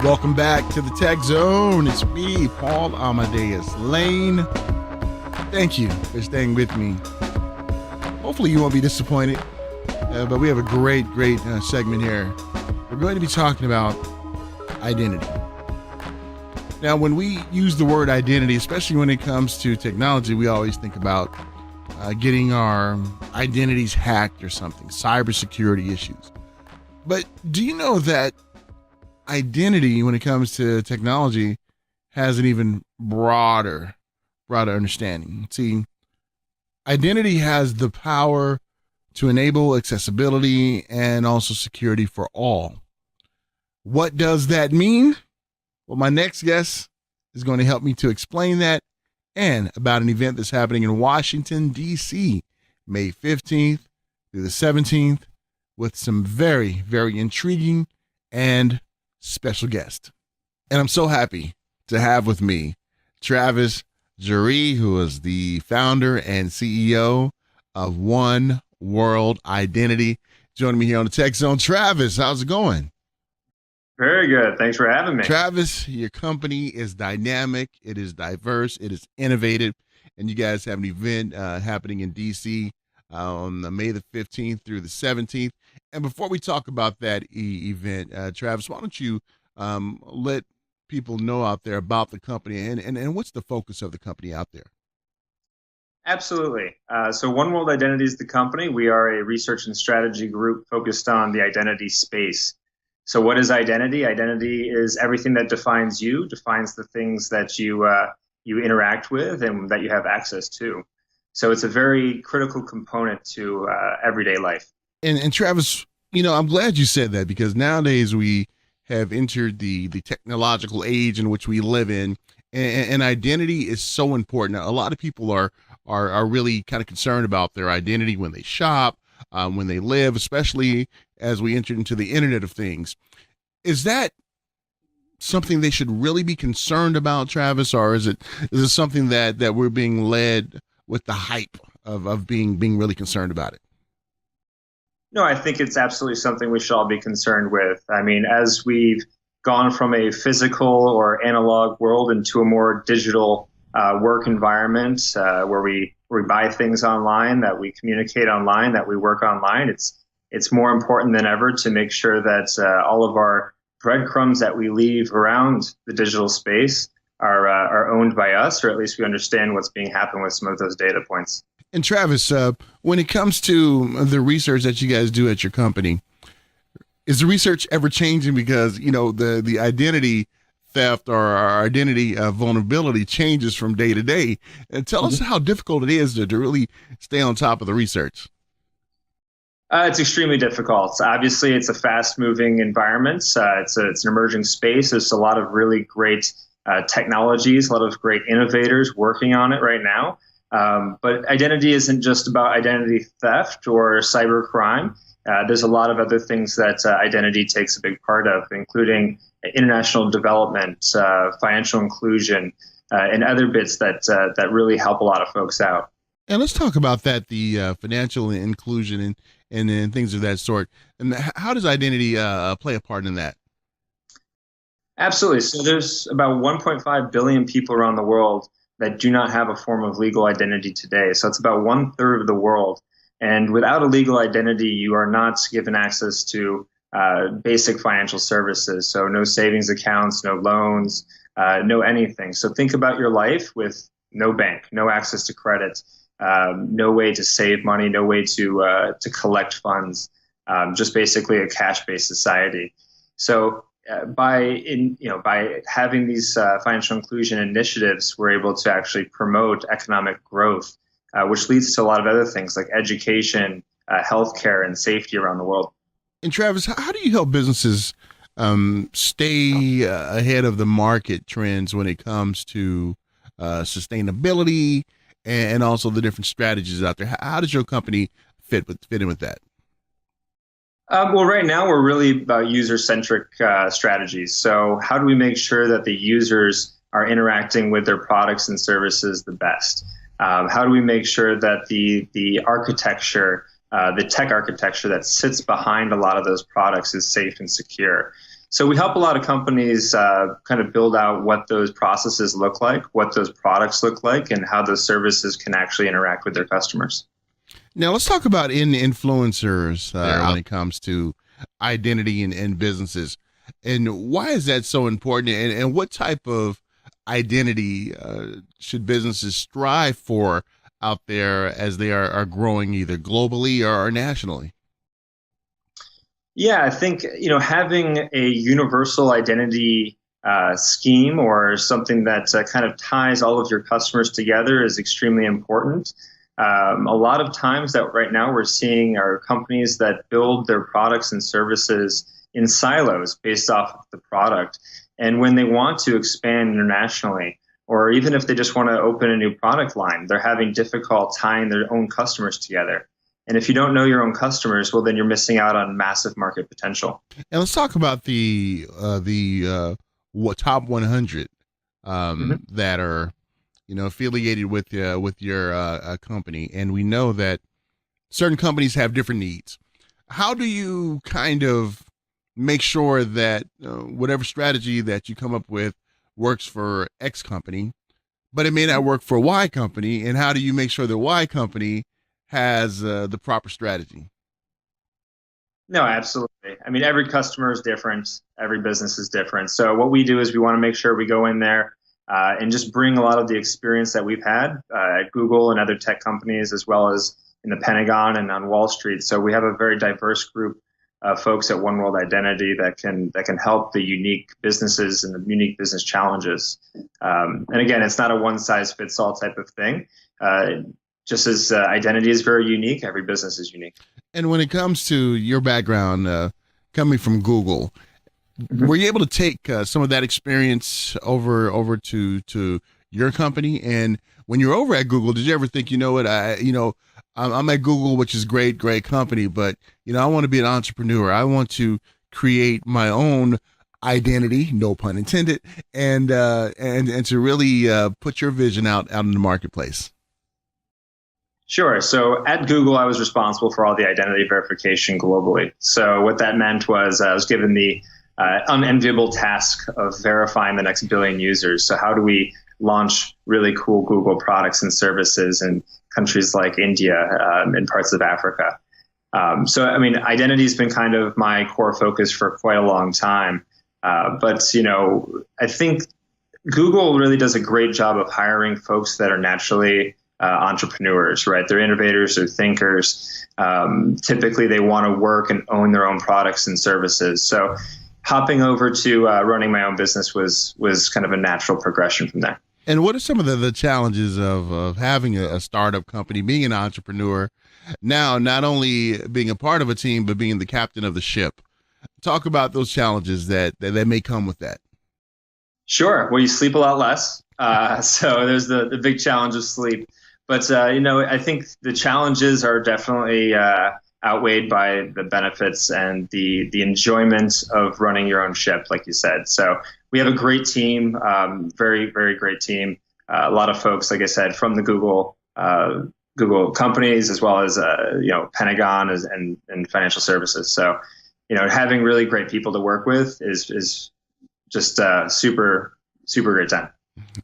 Welcome back to the Tech Zone. It's me, Paul Amadeus Lane. Thank you for staying with me. Hopefully you won't be disappointed, but we have a great segment here. We're going to be talking about identity. Now, when we use the word identity, especially when it comes to technology, we always think about getting our identities hacked or something, cybersecurity issues. But do you know that identity, when it comes to technology, has an even broader understanding? See, identity has the power to enable accessibility and also security for all. What does that mean? Well, my next guest is going to help me to explain that and about an event that's happening in Washington, D.C., May 15th through the 17th, with some very intriguing and special guest. And I'm so happy to have with me Travis Jarae, who is the founder and CEO of One World Identity, joining me here on the Tech Zone. Travis, how's it going? Very good. Thanks for having me. Travis, your company is dynamic, it is diverse, it is innovative, and you guys have an event happening in DC on May the 15th through the 17th. And before we talk about that event, Travis, why don't you let people know out there about the company and what's the focus of the company out there? Absolutely. So One World Identity is the company. We are a research and strategy group focused on the identity space. So what is identity? Identity is everything that defines you, defines the things that you interact with and that you have access to. So it's a very critical component to everyday life. And Travis, I'm glad you said that, because nowadays we have entered the technological age in which we live in, and identity is so important. Now, a lot of people are really kind of concerned about their identity when they shop, when they live, especially as we enter into the Internet of Things. Is that something they should really be concerned about, Travis, or is it something that we're being led with the hype of being really concerned about it? No, I think it's absolutely something we should all be concerned with. I mean, as we've gone from a physical or analog world into a more digital work environment where we buy things online, that we communicate online, that we work online, it's more important than ever to make sure that all of our breadcrumbs that we leave around the digital space are owned by us, or at least we understand what's being happened with some of those data points. And Travis, when it comes to the research that you guys do at your company, is the research ever changing? Because, the identity theft or our identity vulnerability changes from day to day. And tell us how difficult it is to really stay on top of the research. It's extremely difficult. Obviously, it's a fast-moving environment. It's an emerging space. There's a lot of really great technologies, a lot of great innovators working on it right now. But identity isn't just about identity theft or cybercrime. There's a lot of other things that identity takes a big part of, including international development, financial inclusion, and other bits that really help a lot of folks out. And let's talk about that, the financial inclusion and things of that sort. And how does identity play a part in that? Absolutely. So there's about 1.5 billion people around the world that do not have a form of legal identity today. So it's about 1/3 of the world. And without a legal identity, you are not given access to basic financial services. So no savings accounts, no loans, no anything. So think about your life with no bank, no access to credit, no way to save money, no way to collect funds, just basically a cash-based society. So by having these financial inclusion initiatives, we're able to actually promote economic growth, which leads to a lot of other things like education, healthcare, and safety around the world. And Travis, how do you help businesses stay ahead of the market trends when it comes to sustainability and also the different strategies out there? How does your company fit in with that? Well, right now we're really about user-centric strategies. So how do we make sure that the users are interacting with their products and services the best? How do we make sure that the architecture, the tech architecture that sits behind a lot of those products is safe and secure? So we help a lot of companies kind of build out what those processes look like, what those products look like, and how those services can actually interact with their customers. Now let's talk about influencers when it comes to identity and businesses. And why is that so important? And what type of identity should businesses strive for out there as they are growing either globally or nationally? Yeah, I think having a universal identity scheme or something that kind of ties all of your customers together is extremely important. A lot of times that right now we're seeing are companies that build their products and services in silos based off of the product. And when they want to expand internationally, or even if they just want to open a new product line, they're having difficult tying their own customers together. And if you don't know your own customers, well, then you're missing out on massive market potential. And let's talk about the top 100 that are, affiliated with your company. And we know that certain companies have different needs. How do you kind of make sure that whatever strategy that you come up with works for X company, but it may not work for Y company? And how do you make sure the Y company has the proper strategy? No, absolutely. I mean, every customer is different. Every business is different. So what we do is we want to make sure we go in there and just bring a lot of the experience that we've had at Google and other tech companies, as well as in the Pentagon and on Wall Street. So we have a very diverse group of folks at One World Identity that can help the unique businesses and the unique business challenges. And again, it's not a one size fits all type of thing. Just as identity is very unique, every business is unique. And when it comes to your background, coming from Google, were you able to take some of that experience over to your company? And when you're over at Google, did you ever think, I'm at Google, which is great company, but I want to be an entrepreneur. I want to create my own identity, no pun intended, and to really put your vision out in the marketplace. Sure. So at Google, I was responsible for all the identity verification globally. So what that meant was I was given the unenviable task of verifying the next billion users. So how do we launch really cool Google products and services in countries like India and parts of Africa? So, I mean, identity has been kind of my core focus for quite a long time. But I think Google really does a great job of hiring folks that are naturally entrepreneurs, right? They're innovators, they're thinkers. Typically, they want to work and own their own products and services. So hopping over to running my own business was kind of a natural progression from there. And what are some of the challenges of having a startup company, being an entrepreneur, now not only being a part of a team, but being the captain of the ship? Talk about those challenges that may come with that. Sure. Well, you sleep a lot less. So there's the big challenge of sleep. But, I think the challenges are definitely outweighed by the benefits and the enjoyment of running your own ship, like you said. So we have a great team, very, very great team. A lot of folks, like I said, from the Google companies, as well as, Pentagon and financial services. So, having really great people to work with is just super, super great time.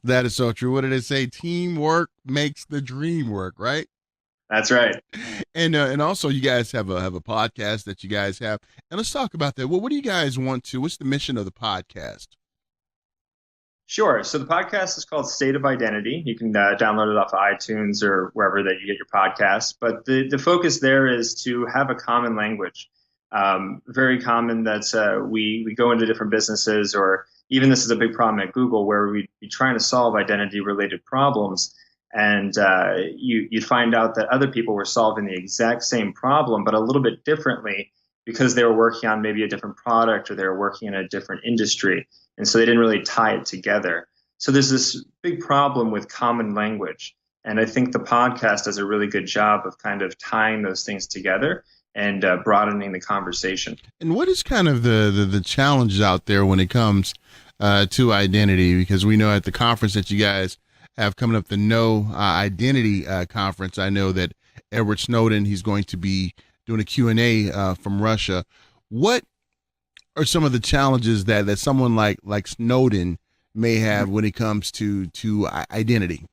That is so true. What did it say? Teamwork makes the dream work, right? That's right. And also you guys have a podcast that you guys have. And let's talk about that. Well, what do you guys what's the mission of the podcast? Sure. So the podcast is called State of Identity. You can download it off of iTunes or wherever that you get your podcasts. But the focus there is to have a common language. Very common that we go into different businesses, or even this is a big problem at Google, where we'd be trying to solve identity-related problems. And you'd find out that other people were solving the exact same problem, but a little bit differently, because they were working on maybe a different product or they were working in a different industry. And so they didn't really tie it together. So there's this big problem with common language. And I think the podcast does a really good job of kind of tying those things together and broadening the conversation. And what is kind of the challenges out there when it comes to identity? Because we know at the conference that you guys have coming up, the No Identity Conference, I know that Edward Snowden, he's going to be doing a Q&A from Russia. What are some of the challenges that someone like Snowden may have when it comes to identity?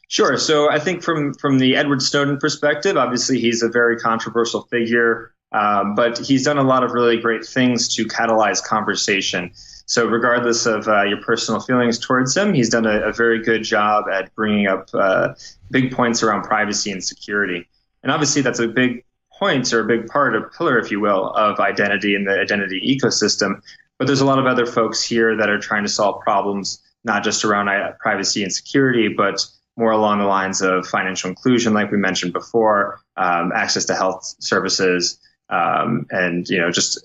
Sure. So I think from the Edward Snowden perspective, obviously he's a very controversial figure, but he's done a lot of really great things to catalyze conversation. So regardless of your personal feelings towards him, he's done a very good job at bringing up big points around privacy and security. And obviously that's a big point, or a big part, a pillar, if you will, of identity and the identity ecosystem. But there's a lot of other folks here that are trying to solve problems, not just around privacy and security, but more along the lines of financial inclusion, like we mentioned before, access to health services, and just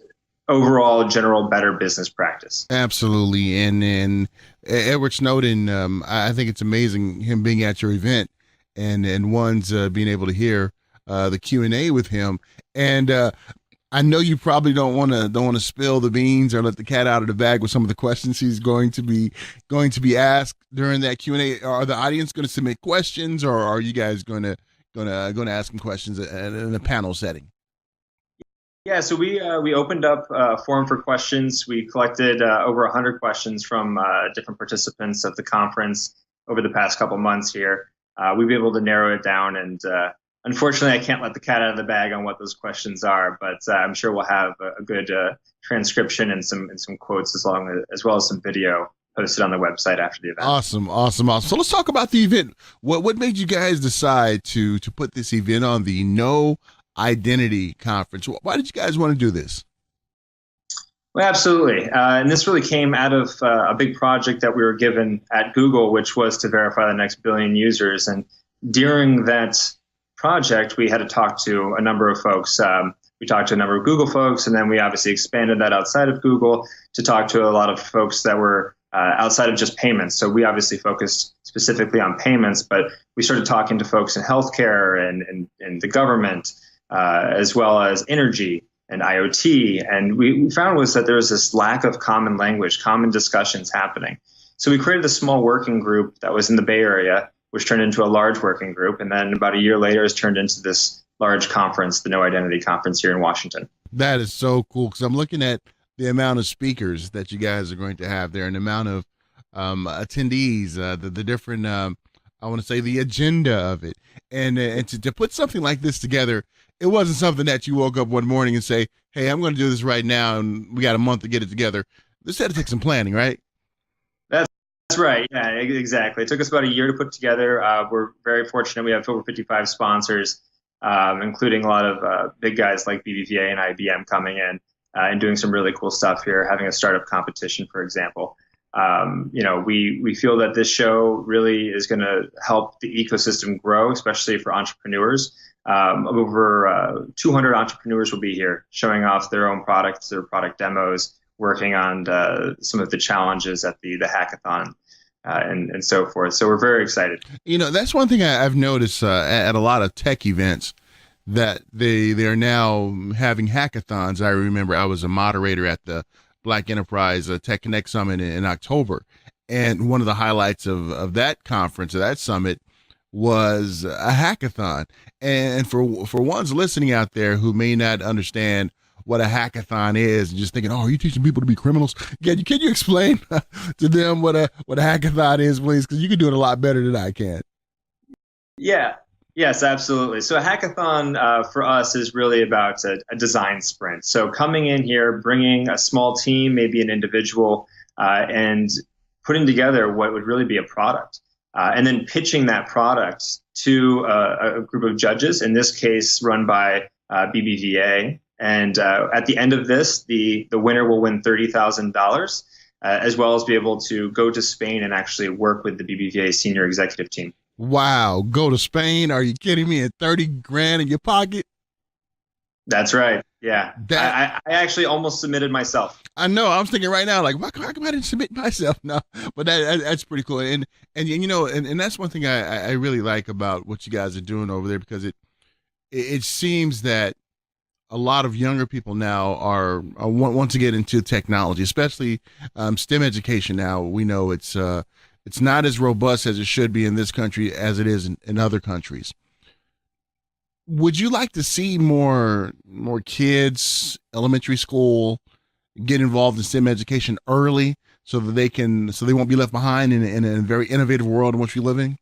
overall general better business practice. Absolutely. And Edward Snowden, I think it's amazing him being at your event, and one's being able to hear the Q&A with him. And I know you probably don't want to spill the beans or let the cat out of the bag with some of the questions he's going to be asked during that Q&A. Are the audience going to submit questions, or are you guys going to ask him questions in a panel setting? Yeah, so we opened up a forum for questions. We collected over 100 questions from different participants of the conference over the past couple months here. We've been able to narrow it down, and unfortunately, I can't let the cat out of the bag on what those questions are, but I'm sure we'll have a good transcription and some quotes as well as some video posted on the website after the event. Awesome. So let's talk about the event. What made you guys decide to put this event on, the No Identity Conference? Why did you guys want to do this? Well, absolutely. And this really came out of a big project that we were given at Google, which was to verify the next billion users. And during that project, we had to talk to a number of folks. We talked to a number of Google folks, and then we obviously expanded that outside of Google to talk to a lot of folks that were outside of just payments. So we obviously focused specifically on payments, but we started talking to folks in healthcare and the government, as well as energy and IoT. And we found was that there was this lack of common language, common discussions happening. So we created a small working group that was in the Bay Area, which turned into a large working group. And then about a year later, has turned into this large conference, the No Identity Conference here in Washington. That is so cool, because I'm looking at the amount of speakers that you guys are going to have there, and the amount of attendees, the different, I want to say, the agenda of it. And to put something like this together, it wasn't something that you woke up one morning and say, hey, I'm going to do this right now, and we got a month to get it together. This had to take some planning, right? That's right. Yeah, exactly. It took us about a year to put together. We're very fortunate. We have over 55 sponsors, including a lot of big guys like BBVA and IBM coming in and doing some really cool stuff here, having a startup competition, for example. We feel that this show really is going to help the ecosystem grow, especially for entrepreneurs. Over 200 entrepreneurs will be here showing off their own products, their product demos, working on some of the challenges at the hackathon and so forth. So we're very excited. That's one thing I've noticed at a lot of tech events, that they are now having hackathons. I remember I was a moderator at the Black Enterprise Tech Connect Summit in October. And one of the highlights of that conference, of that summit, was a hackathon. And for ones listening out there who may not understand what a hackathon is, and just thinking, oh, are you teaching people to be criminals? Can you explain to them what a hackathon is, please? Because you can do it a lot better than I can. Yeah. Yes, absolutely. So a hackathon for us is really about a design sprint. So coming in here, bringing a small team, maybe an individual, and putting together what would really be a product, and then pitching that product to a group of judges, in this case run by BBVA. And at the end of this, the winner will win $30,000, as well as be able to go to Spain and actually work with the BBVA senior executive team. Wow. Go to Spain? Are you kidding me? And 30 grand in your pocket? That's right. Yeah. I actually almost submitted myself. I know. I was thinking right now, like, how come I didn't submit myself? No, but that's pretty cool. And that's one thing I really like about what you guys are doing over there, because it seems that a lot of younger people now want to get into technology, especially STEM education. Now we know it's not as robust as it should be in this country as it is in other countries. Would you like to see more kids, elementary school, get involved in STEM education early so that they won't be left behind in a very innovative world in which we live in?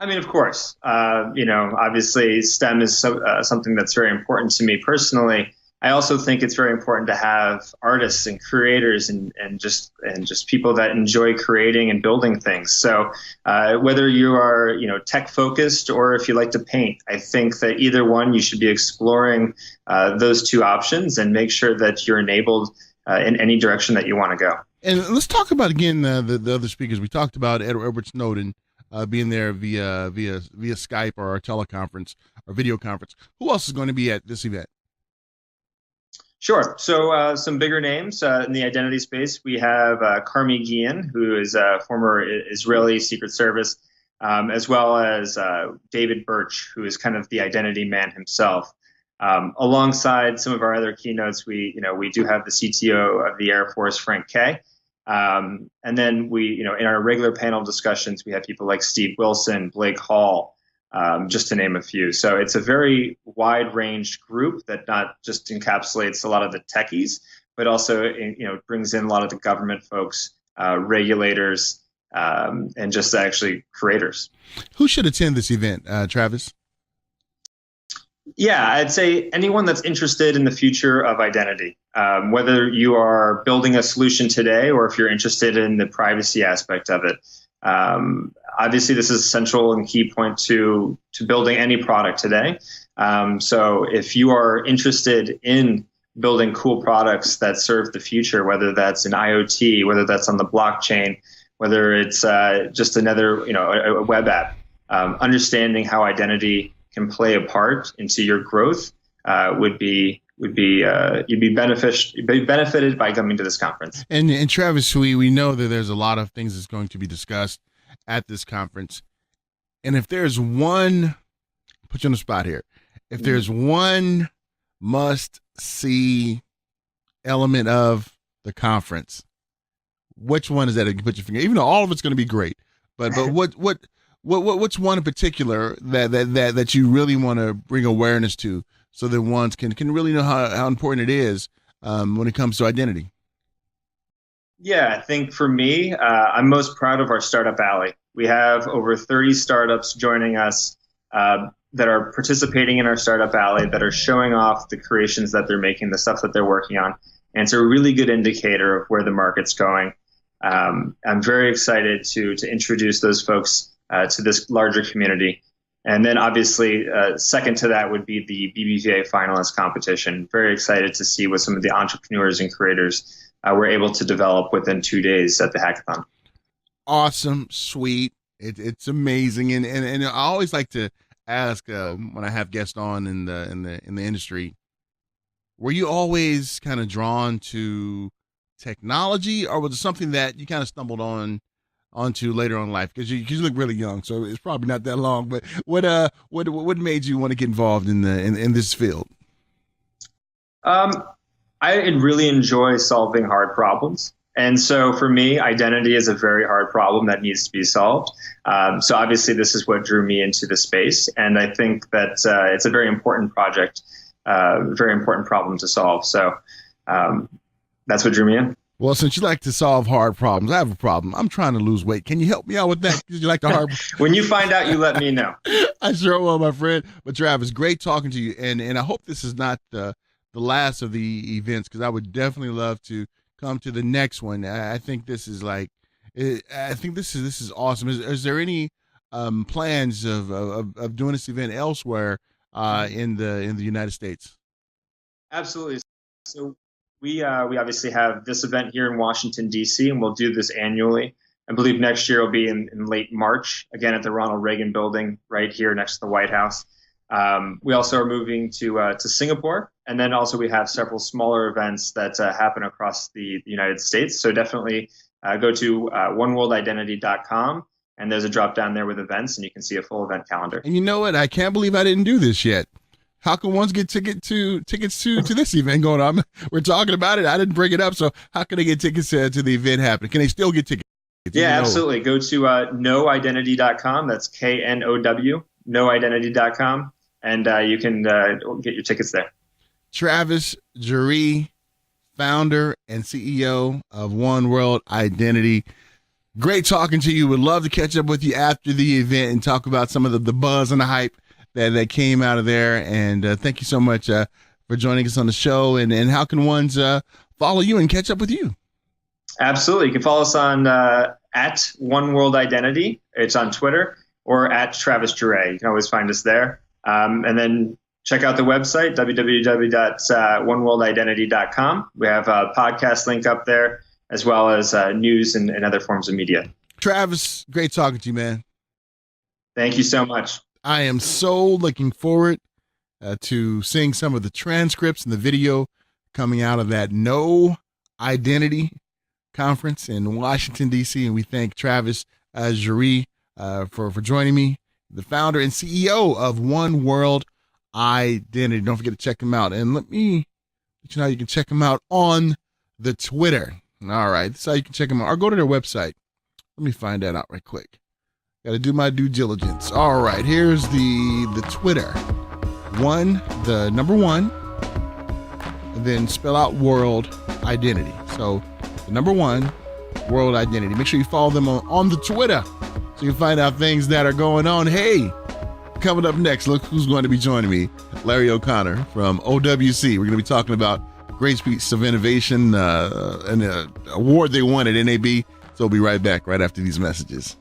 I mean, of course, obviously STEM is something that's very important to me personally. I also think it's very important to have artists and creators and just people that enjoy creating and building things. So whether you are tech focused or if you like to paint, I think that either one you should be exploring those two options and make sure that you're enabled in any direction that you want to go. And let's talk about again the other speakers. We talked about Edward Snowden being there via Skype or teleconference or video conference. Who else is going to be at this event? Sure. So some bigger names in the identity space. We have Carmi Guillen, who is a former Israeli Secret Service, as well as David Birch, who is kind of the identity man himself. Alongside some of our other keynotes, we do have the CTO of the Air Force, Frank Kay. And then in our regular panel discussions, we have people like Steve Wilson, Blake Hall, just to name a few. So it's a very wide-ranged group that not just encapsulates a lot of the techies, but also brings in a lot of the government folks, regulators, and just actually creators. Who should attend this event, Travis? Yeah, I'd say anyone that's interested in the future of identity, whether you are building a solution today or if you're interested in the privacy aspect of it. Obviously, this is a central and key point to building any product today. So if you are interested in building cool products that serve the future, whether that's in IoT, whether that's on the blockchain, whether it's just another a web app, understanding how identity can play a part into your growth you'd be benefited by coming to this conference. And Travis, we know that there's a lot of things that's going to be discussed at this conference. And if there's one, put you on the spot here, if there's one must see element of the conference, which one is that? You put your finger, even though all of it's going to be great, but what's one in particular that you really want to bring awareness to, so that ones can really know how important it is when it comes to identity? Yeah, I think for me, I'm most proud of our Startup Alley. We have over 30 startups joining us that are participating in our Startup Alley, that are showing off the creations that they're making, the stuff that they're working on. And it's a really good indicator of where the market's going. I'm very excited to introduce those folks to this larger community. And then obviously, second to that would be the BBVA finalist competition. Very excited to see what some of the entrepreneurs and creators were able to develop within 2 days at the hackathon. Awesome, sweet. It's amazing. And I always like to ask when I have guests on in the industry, were you always kind of drawn to technology, or was it something that you kind of stumbled onto later on in life? Because you look really young, so it's probably not that long. But what made you want to get involved in this field? I really enjoy solving hard problems. And so for me, identity is a very hard problem that needs to be solved. So obviously, this is what drew me into the space. And I think that it's a very important project, very important problem to solve. So that's what drew me in. Well, since you like to solve hard problems, I have a problem. I'm trying to lose weight. Can you help me out with that? Because you like the hard. When you find out, you let me know. I sure will, my friend. But Travis, great talking to you. And I hope this is not the last of the events, because I would definitely love to come to the next one. I think this is this is awesome. Is there any plans of doing this event elsewhere in the United States? Absolutely. So we obviously have this event here in Washington, D.C., and we'll do this annually. I believe next year will be in late March, again at the Ronald Reagan Building right here next to the White House. We also are moving to Singapore, and then also we have several smaller events that happen across the United States. So definitely go to oneworldidentity.com, and there's a drop down there with events, and you can see a full event calendar. And you know what? I can't believe I didn't do this yet. How can ones get tickets to this event going on? We're talking about it. I didn't bring it up, so how can they get tickets to the event happening? Can they still get tickets? Yeah, absolutely. Go to knowidentity.com. That's KNOW, knowidentity.com. and you can get your tickets there. Travis Jarae, founder and CEO of One World Identity. Great talking to you. Would love to catch up with you after the event and talk about some of the buzz and the hype that came out of there. And thank you so much for joining us on the show. And how can ones follow you and catch up with you? Absolutely. You can follow us on at One World Identity. It's on Twitter, or at Travis Jarae. You can always find us there. And then check out the website, www.oneworldidentity.com. We have a podcast link up there, as well as news and other forms of media. Travis, great talking to you, man. Thank you so much. I am so looking forward to seeing some of the transcripts and the video coming out of that No Identity conference in Washington, D.C. And we thank Travis Jarae for joining me, the founder and CEO of One World Identity. Don't forget to check him out. And let me let you know how you can check him out on the Twitter. All right, that's how you can check them out. Or go to their website. Let me find that out right quick. Got to do my due diligence. All right, here's the Twitter. The number one, and then spell out World Identity. So the number one, World Identity. Make sure you follow them on the Twitter so you can find out things that are going on. Hey, coming up next, look who's going to be joining me. Larry O'Connor from OWC. We're going to be talking about great piece of innovation and an award they won at NAB. So we'll be right back right after these messages.